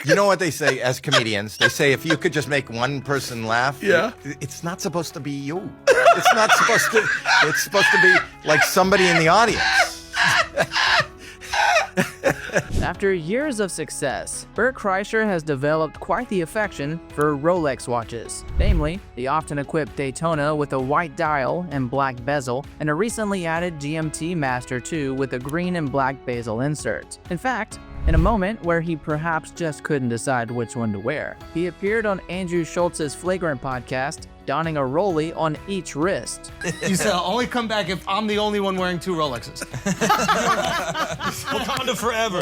You know what they say as comedians? They say if you could just make one person laugh, it's not supposed to be you. It's not supposed to. It's supposed to be like somebody in the audience. After years of success, Bert Kreischer has developed quite the affection for Rolex watches, namely the often equipped Daytona with a white dial and black bezel, and a recently added GMT Master 2 with a green and black bezel insert. In fact, in a moment where he perhaps just couldn't decide which one to wear, he appeared on Andrew Schultz's Flagrant podcast, donning a Rollie on each wrist. You said I'll only come back if I'm the only one wearing 2 Rolexes. Wakanda forever.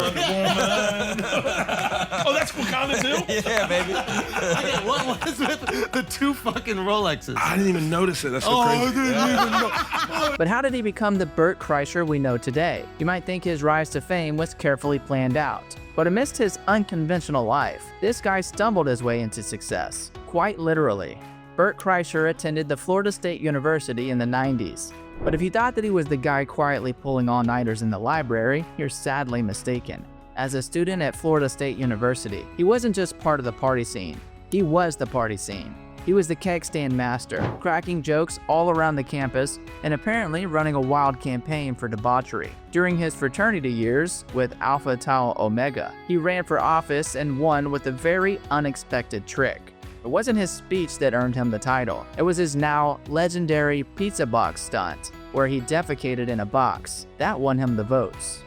Oh, that's Wakanda too? Yeah, baby. Okay, what was with the 2 fucking Rolexes? I didn't even notice it. That's so I crazy. didn't even know. But how did he become the Bert Kreischer we know today? You might think his rise to fame was carefully planned out. But amidst his unconventional life, this guy stumbled his way into success, quite literally. Bert Kreischer attended the Florida State University in the 90s. But if you thought that he was the guy quietly pulling all-nighters in the library, you're sadly mistaken. As a student at Florida State University, he wasn't just part of the party scene. He was the party scene. He was the keg stand master, cracking jokes all around the campus and apparently running a wild campaign for debauchery. During his fraternity years with Alpha Tau Omega, he ran for office and won with a very unexpected trick. It wasn't his speech that earned him the title. It was his now legendary pizza box stunt, where he defecated in a box. That won him the votes.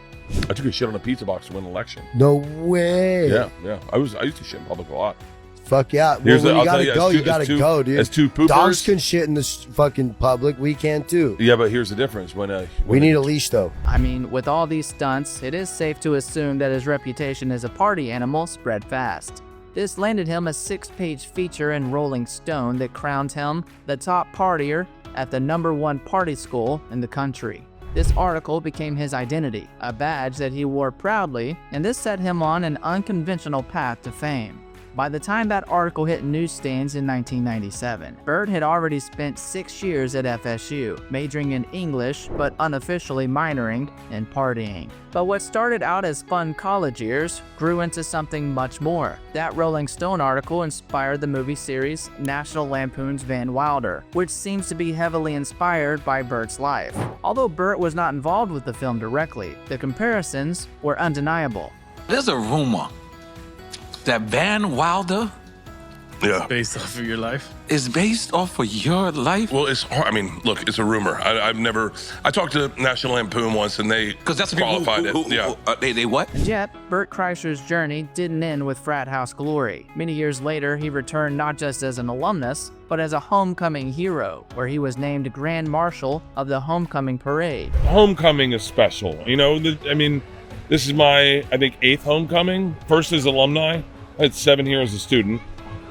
I took a shit on a pizza box to win an election. No way. Yeah. I used to shit in public a lot. Fuck yeah. Well, Here's when the- you I'll gotta tell you, go, as you two- gotta as two- go, dude. as two poopers- Dogs can shit in the fucking public. We can too. Yeah, but here's the difference. When We need a leash though. I mean, with all these stunts, it is safe to assume that his reputation as a party animal spread fast. This landed him a 6-page feature in Rolling Stone that crowned him the top partier at the #1 party school in the country. This article became his identity, a badge that he wore proudly, and this set him on an unconventional path to fame. By the time that article hit newsstands in 1997, Bert had already spent 6 years at FSU, majoring in English but unofficially minoring in partying. But what started out as fun college years grew into something much more. That Rolling Stone article inspired the movie series National Lampoon's Van Wilder, which seems to be heavily inspired by Bert's life. Although Bert was not involved with the film directly, the comparisons were undeniable. There's a rumor that Van Wilder Yeah. Based off of your life? is based off of your life. Well, it's hard. I mean, look, it's a rumor. I talked to National Lampoon once, and they Because that's the people qualified it. Yeah. They what? And yet, Bert Kreischer's journey didn't end with frat house glory. Many years later, he returned not just as an alumnus, but as a homecoming hero, where he was named Grand Marshal of the Homecoming Parade. Homecoming is special. You know, this is my, I think, 8th homecoming. First as alumni. I had 7 here as a student.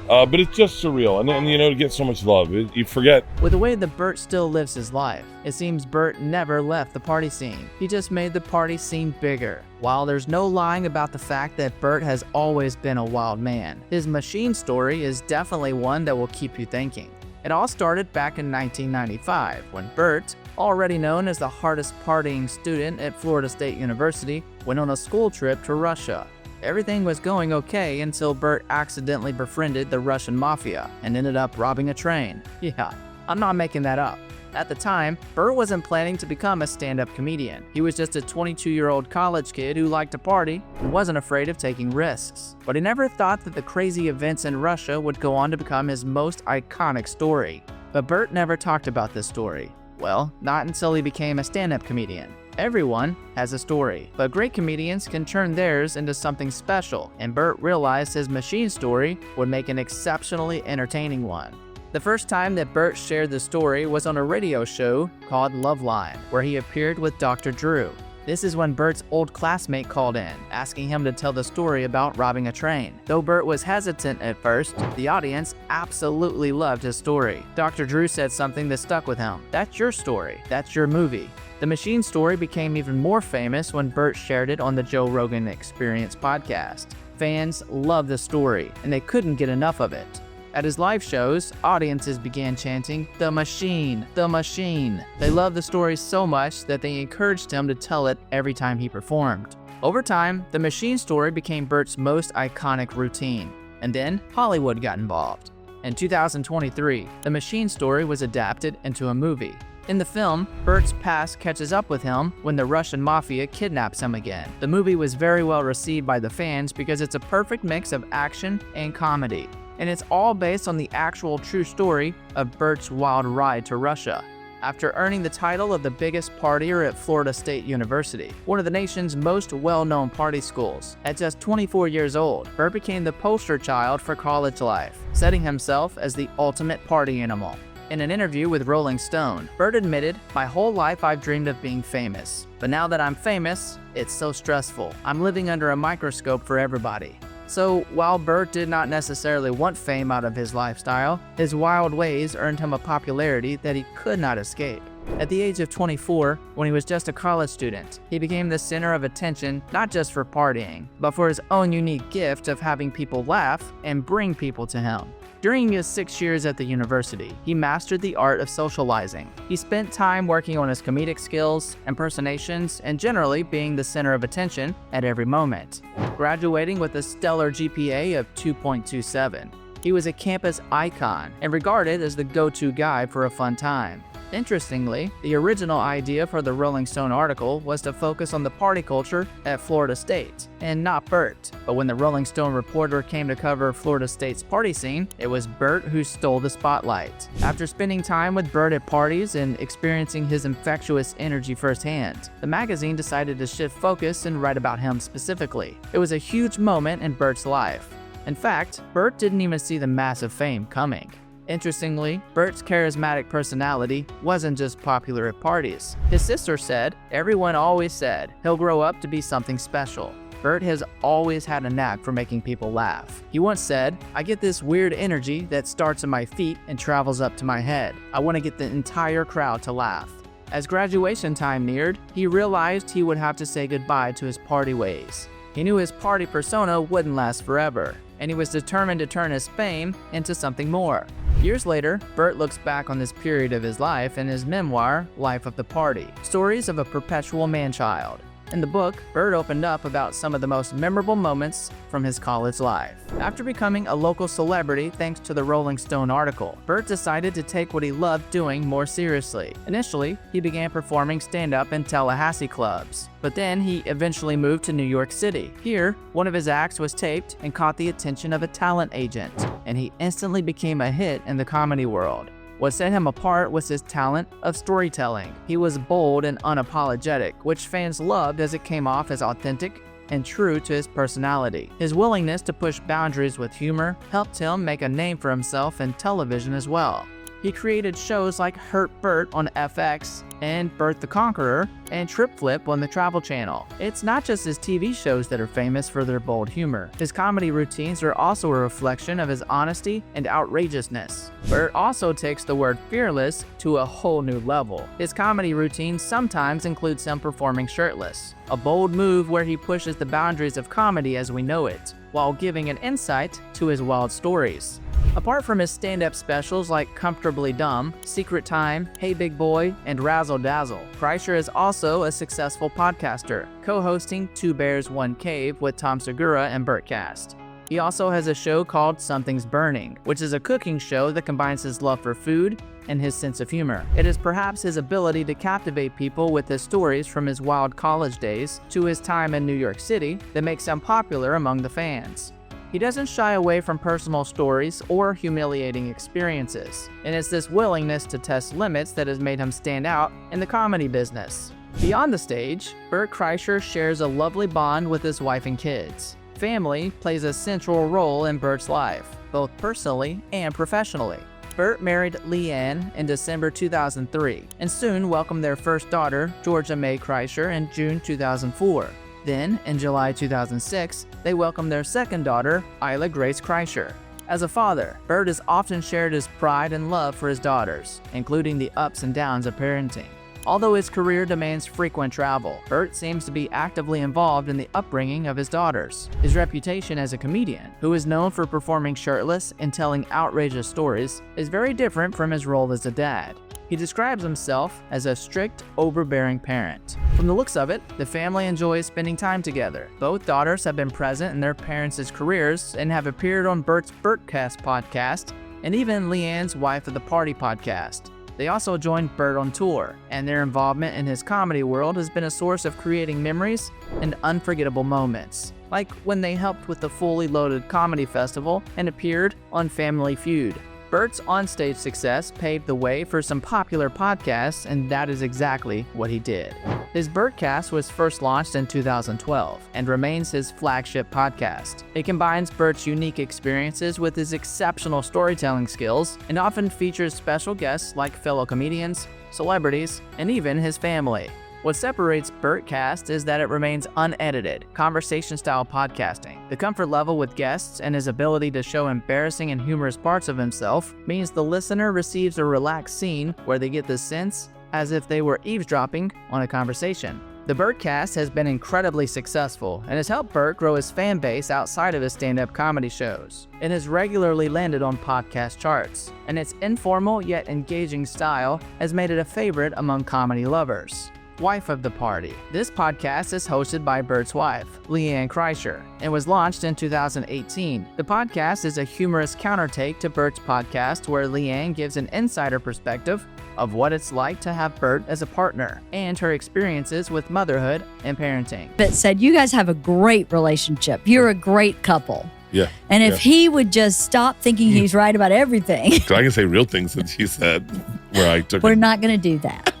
But it's just surreal, and you know, to get so much love, you forget. With the way that Bert still lives his life, it seems Bert never left the party scene. He just made the party scene bigger. While there's no lying about the fact that Bert has always been a wild man, his machine story is definitely one that will keep you thinking. It all started back in 1995, when Bert, already known as the hardest partying student at Florida State University, went on a school trip to Russia. Everything was going okay until Bert accidentally befriended the Russian mafia and ended up robbing a train. Yeah, I'm not making that up. At the time, Bert wasn't planning to become a stand-up comedian. He was just a 22-year-old college kid who liked to party and wasn't afraid of taking risks. But he never thought that the crazy events in Russia would go on to become his most iconic story. But Bert never talked about this story. Well, not until he became a stand-up comedian. Everyone has a story, but great comedians can turn theirs into something special, and Bert realized his machine story would make an exceptionally entertaining one. The first time that Bert shared the story was on a radio show called Loveline, where he appeared with Dr. Drew. This is when Bert's old classmate called in, asking him to tell the story about robbing a train. Though Bert was hesitant at first, the audience absolutely loved his story. Dr. Drew said something that stuck with him. "That's your story. That's your movie." The machine story became even more famous when Bert shared it on the Joe Rogan Experience podcast. Fans loved the story, and they couldn't get enough of it. At his live shows, audiences began chanting, "The machine, the machine." They loved the story so much that they encouraged him to tell it every time he performed. Over time, the machine story became Bert's most iconic routine, and then Hollywood got involved. In 2023, the machine story was adapted into a movie. In the film, Bert's past catches up with him when the Russian mafia kidnaps him again. The movie was very well received by the fans because it's a perfect mix of action and comedy, and it's all based on the actual true story of Bert's wild ride to Russia. After earning the title of the biggest partier at Florida State University, one of the nation's most well-known party schools, at just 24 years old, Bert became the poster child for college life, setting himself as the ultimate party animal. In an interview with Rolling Stone, Bert admitted, "My whole life I've dreamed of being famous. But now that I'm famous, it's so stressful. I'm living under a microscope for everybody." So, while Bert did not necessarily want fame out of his lifestyle, his wild ways earned him a popularity that he could not escape. At the age of 24, when he was just a college student, he became the center of attention not just for partying, but for his own unique gift of having people laugh and bring people to him. During his 6 years at the university, he mastered the art of socializing. He spent time working on his comedic skills, impersonations, and generally being the center of attention at every moment. Graduating with a stellar GPA of 2.27, he was a campus icon and regarded as the go-to guy for a fun time. Interestingly, the original idea for the Rolling Stone article was to focus on the party culture at Florida State, and not Bert. But when the Rolling Stone reporter came to cover Florida State's party scene, it was Bert who stole the spotlight. After spending time with Bert at parties and experiencing his infectious energy firsthand, the magazine decided to shift focus and write about him specifically. It was a huge moment in Bert's life. In fact, Bert didn't even see the massive fame coming. Interestingly, Bert's charismatic personality wasn't just popular at parties. His sister said, "Everyone always said he'll grow up to be something special." Bert has always had a knack for making people laugh. He once said, "I get this weird energy that starts in my feet and travels up to my head. I want to get the entire crowd to laugh." As graduation time neared, he realized he would have to say goodbye to his party ways. He knew his party persona wouldn't last forever, and he was determined to turn his fame into something more. Years later, Bert looks back on this period of his life in his memoir, Life of the Party, Stories of a Perpetual Man-Child. In the book, Bert opened up about some of the most memorable moments from his college life. After becoming a local celebrity thanks to the Rolling Stone article, Bert decided to take what he loved doing more seriously. Initially, he began performing stand-up in Tallahassee clubs, but then he eventually moved to New York City. Here, one of his acts was taped and caught the attention of a talent agent, and he instantly became a hit in the comedy world. What set him apart was his talent of storytelling. He was bold and unapologetic, which fans loved as it came off as authentic and true to his personality. His willingness to push boundaries with humor helped him make a name for himself in television as well. He created shows like Hurt Bert on FX and Bert the Conqueror and Trip Flip on the Travel Channel. It's not just his TV shows that are famous for their bold humor. His comedy routines are also a reflection of his honesty and outrageousness. Bert also takes the word fearless to a whole new level. His comedy routines sometimes includes him performing shirtless, a bold move where he pushes the boundaries of comedy as we know it, while giving an insight to his wild stories. Apart from his stand-up specials like Comfortably Dumb, Secret Time, Hey Big Boy, and Razzle Dazzle, Kreisher is also a successful podcaster, co-hosting Two Bears, One Cave with Tom Segura and Bertcast. He also has a show called Something's Burning, which is a cooking show that combines his love for food and his sense of humor. It is perhaps his ability to captivate people with his stories from his wild college days to his time in New York City that makes him popular among the fans. He doesn't shy away from personal stories or humiliating experiences, and it's this willingness to test limits that has made him stand out in the comedy business. Beyond the stage, Bert Kreischer shares a lovely bond with his wife and kids. Family plays a central role in Bert's life, both personally and professionally. Bert married Leanne in December 2003 and soon welcomed their first daughter, Georgia May Kreischer, in June 2004. Then, in July 2006, they welcomed their second daughter, Isla Grace Kreischer. As a father, Bert has often shared his pride and love for his daughters, including the ups and downs of parenting. Although his career demands frequent travel, Bert seems to be actively involved in the upbringing of his daughters. His reputation as a comedian, who is known for performing shirtless and telling outrageous stories, is very different from his role as a dad. He describes himself as a strict, overbearing parent. From the looks of it, the family enjoys spending time together. Both daughters have been present in their parents' careers and have appeared on Bert's Bertcast podcast and even Leanne's Wife of the Party podcast. They also joined Bert on tour, and their involvement in his comedy world has been a source of creating memories and unforgettable moments, like when they helped with the Fully Loaded Comedy Festival and appeared on Family Feud. Bert's onstage success paved the way for some popular podcasts, and that is exactly what he did. His Bertcast was first launched in 2012 and remains his flagship podcast. It combines Bert's unique experiences with his exceptional storytelling skills and often features special guests like fellow comedians, celebrities, and even his family. What separates Bertcast is that it remains unedited, conversation-style podcasting. The comfort level with guests and his ability to show embarrassing and humorous parts of himself means the listener receives a relaxed scene where they get the sense as if they were eavesdropping on a conversation. The Bertcast has been incredibly successful and has helped Bert grow his fan base outside of his stand-up comedy shows. It has regularly landed on podcast charts, and its informal yet engaging style has made it a favorite among comedy lovers. Wife of the Party. This podcast is hosted by Bert's wife, Bert Kreisher, and was launched in 2018. The podcast is a humorous countertake to Bert's podcast where Leanne gives an insider perspective of what it's like to have Bert as a partner and her experiences with motherhood and parenting. But said, you guys have a great relationship. You're a great couple. Yeah. And if he would just stop thinking he's right about everything. So I can say real things that she said where I took We're it. not going to do that.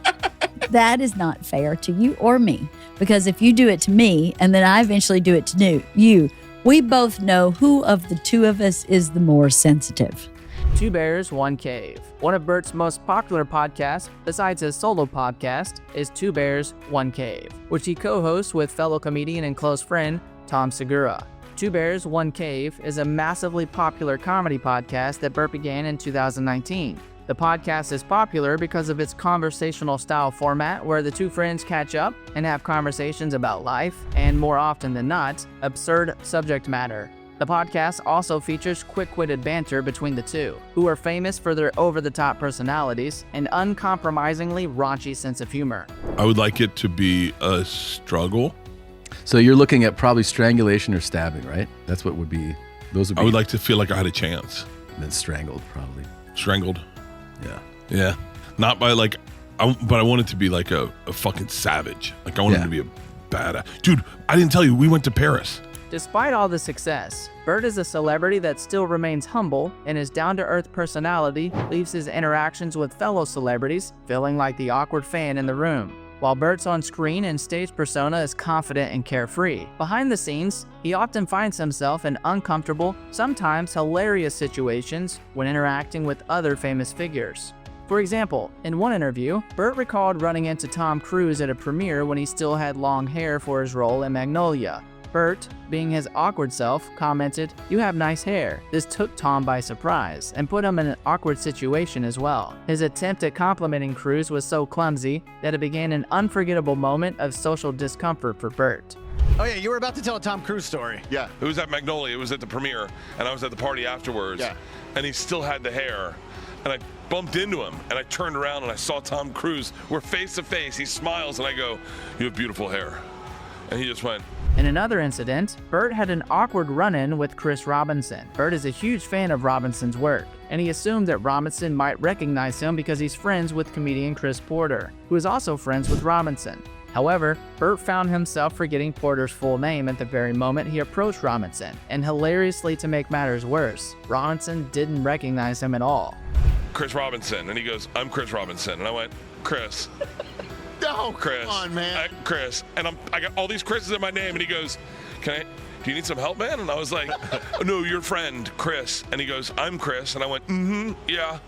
That is not fair to you or me. Because if you do it to me and then I eventually do it to you, we both know who of the two of us is the more sensitive. Two Bears, One Cave. One of Bert's most popular podcasts, besides his solo podcast, is Two Bears, One Cave, which he co-hosts with fellow comedian and close friend Tom Segura. Two Bears, One Cave is a massively popular comedy podcast that Bert began in 2019. The podcast is popular because of its conversational style format where the two friends catch up and have conversations about life and, more often than not, absurd subject matter. The podcast also features quick-witted banter between the two, who are famous for their over-the-top personalities and uncompromisingly raunchy sense of humor. I would like it to be a struggle. So you're looking at probably strangulation or stabbing, right? That's what would be, those would be. I would like to feel like I had a chance. And then strangled, probably. Strangled. Yeah. Yeah. Not by like, but I want it to be like a fucking savage. Like I want him to be a badass. Dude, I didn't tell you, we went to Paris. Despite all the success, Bert is a celebrity that still remains humble, and his down-to-earth personality leaves his interactions with fellow celebrities feeling like the awkward fan in the room. While Bert's on-screen and stage persona is confident and carefree, behind the scenes, he often finds himself in uncomfortable, sometimes hilarious situations when interacting with other famous figures. For example, in one interview, Bert recalled running into Tom Cruise at a premiere when he still had long hair for his role in Magnolia. Bert, being his awkward self, commented, "You have nice hair." This took Tom by surprise and put him in an awkward situation as well. His attempt at complimenting Cruise was so clumsy that it began an unforgettable moment of social discomfort for Bert. Oh yeah, you were about to tell a Tom Cruise story. Yeah, it was at Magnolia. It was at the premiere, and I was at the party afterwards. Yeah. And he still had the hair, and I bumped into him, and I turned around and I saw Tom Cruise. We're face to face. He smiles, and I go, "You have beautiful hair," and he just went. In another incident, Bert had an awkward run-in with Chris Robinson. Bert is a huge fan of Robinson's work, and he assumed that Robinson might recognize him because he's friends with comedian Chris Porter, who is also friends with Robinson. However, Bert found himself forgetting Porter's full name at the very moment he approached Robinson, and hilariously to make matters worse, Robinson didn't recognize him at all. Chris Robinson, and he goes, "I'm Chris Robinson," and I went, "Chris." No, Chris. come on, man. Chris. And I got all these Chris's in my name, and he goes, do you need some help, man? And I was like, "No, your friend, Chris." And he goes, "I'm Chris." And I went, "Yeah."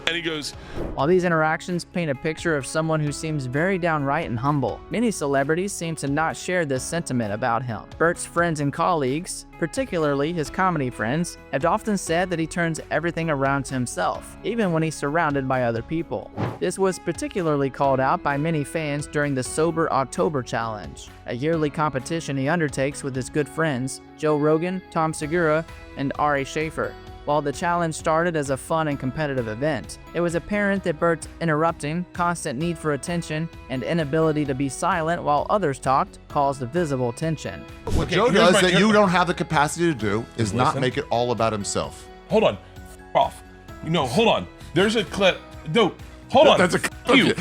And he goes, While these interactions paint a picture of someone who seems very downright and humble, many celebrities seem to not share this sentiment about him. Bert's friends and colleagues, particularly his comedy friends, have often said that he turns everything around to himself, even when he's surrounded by other people. This was particularly called out by many fans during the Sober October Challenge, a yearly competition he undertakes with his good friends Joe Rogan, Tom Segura, and Ari Schaefer. While the challenge started as a fun and competitive event, it was apparent that Bert's interrupting, constant need for attention, and inability to be silent while others talked caused a visible tension. What Joe does that you don't have the capacity to do is not make it all about himself. hold on, off. Hold on. There's a clip. No, hold on. That's a clip.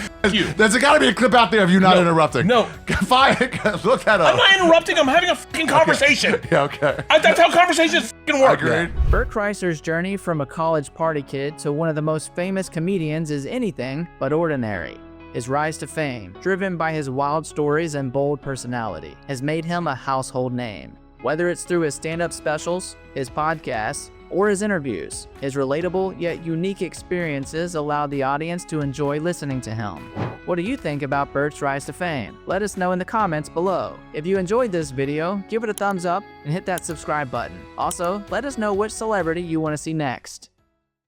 There's got to be a clip out there of you not interrupting. No. Fine. Look that up. I'm not interrupting. I'm having a fucking conversation. Yeah, okay. That's how conversations fucking work. Agreed. Bert Kreischer's journey from a college party kid to one of the most famous comedians is anything but ordinary. His rise to fame, driven by his wild stories and bold personality, has made him a household name. Whether it's through his stand-up specials, his podcasts, or his interviews, his relatable yet unique experiences allow the audience to enjoy listening to him. What do you think about Bert's rise to fame? Let us know in the comments below. If you enjoyed this video, give it a thumbs up and hit that subscribe button. Also, let us know which celebrity you want to see next.